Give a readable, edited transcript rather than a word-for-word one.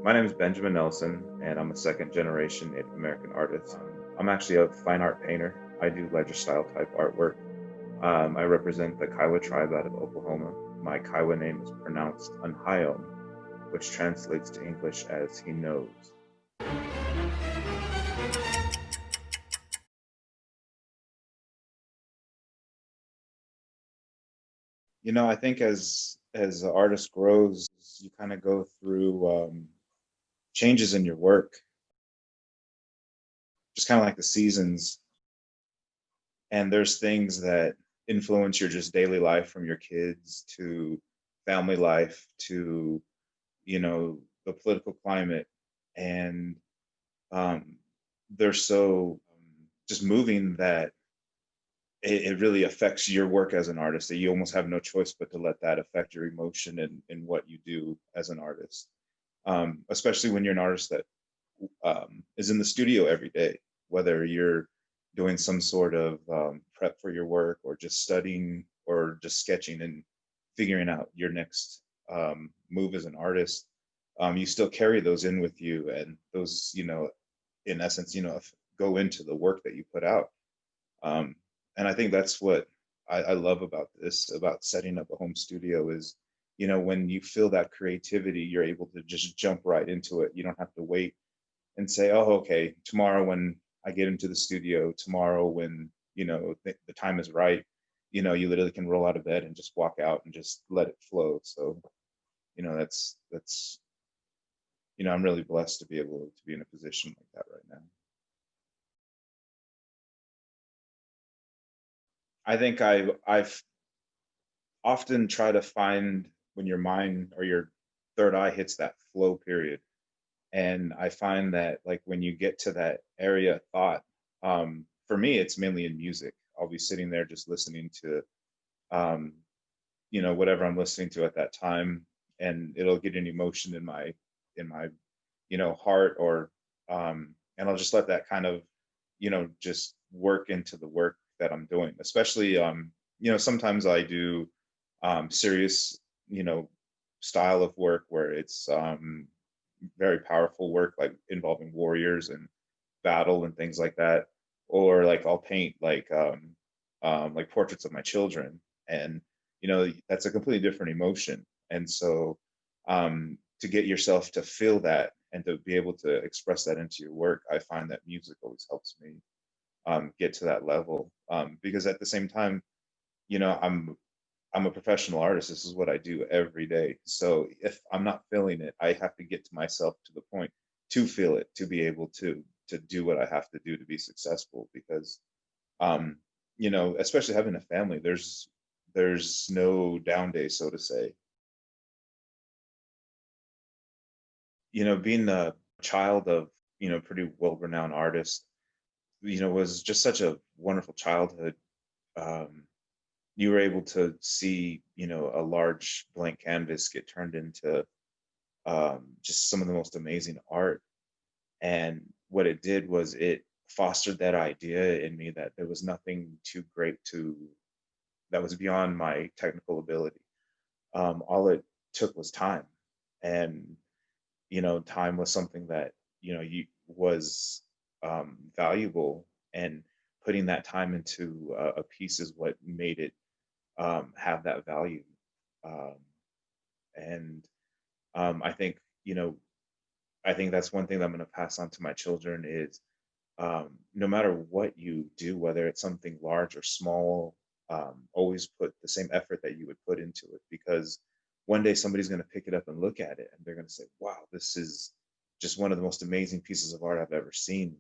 My name is Benjamin Nelson, and I'm a second generation Native American artist. I'm actually a fine art painter. I do ledger style type artwork. I represent the Kiowa tribe out of Oklahoma. My Kiowa name is pronounced Unhayom, which translates to English as he knows. I think as the artist grows, you kind of go through changes in your work, just kind of like the seasons. And there's things that influence your just daily life, from your kids to family life to the political climate, and um, they're so just moving that it really affects your work as an artist, that you almost have no choice but to let that affect your emotion in what you do as an artist, especially when you're an artist that is in the studio every day, whether you're doing some sort of prep for your work, or just studying, or just sketching and figuring out your next move as an artist. You still carry those in with you, and those, in essence, go into the work that you put out. Um, and I think that's what I love about this, about setting up a home studio, is, when you feel that creativity, you're able to just jump right into it. You don't have to wait and say, oh, okay, tomorrow when I get into the studio, tomorrow when, the time is right, you literally can roll out of bed and just walk out and just let it flow. So, that's, I'm really blessed to be able to be in a position like that right now. I think I've often try to find when your mind or your third eye hits that flow period. And I find that, like, when you get to that area of thought, for me, it's mainly in music. I'll be sitting there just listening to, um, whatever I'm listening to at that time, and it'll get an emotion in my, heart, or, and I'll just let that kind of, just work into the work that I'm doing. Especially, sometimes I do serious, style of work where it's very powerful work, like involving warriors and battle and things like that. Or like I'll paint like portraits of my children, and that's a completely different emotion. And so to get yourself to feel that and to be able to express that into your work, I find that music always helps me get to that level. Because at the same time, you know, I'm I'm a professional artist. This is what I do every day. So if I'm not feeling it, I have to get to myself to the point to feel it, to be able to do what I have to do to be successful. Because um, especially having a family, there's no down day, so to say. Being a child of, pretty well-renowned artists, was just such a wonderful childhood. Um, you were able to see, a large blank canvas get turned into just some of the most amazing art. And what it did was it fostered that idea in me that there was nothing too great that was beyond my technical ability. All it took was time. And, time was something that, you was valuable. And putting that time into a piece is what made it have that value. Um, and I think, I think that's one thing that I'm going to pass on to my children is, no matter what you do, whether it's something large or small, always put the same effort that you would put into it, because one day somebody's going to pick it up and look at it, and they're going to say, wow, this is just one of the most amazing pieces of art I've ever seen.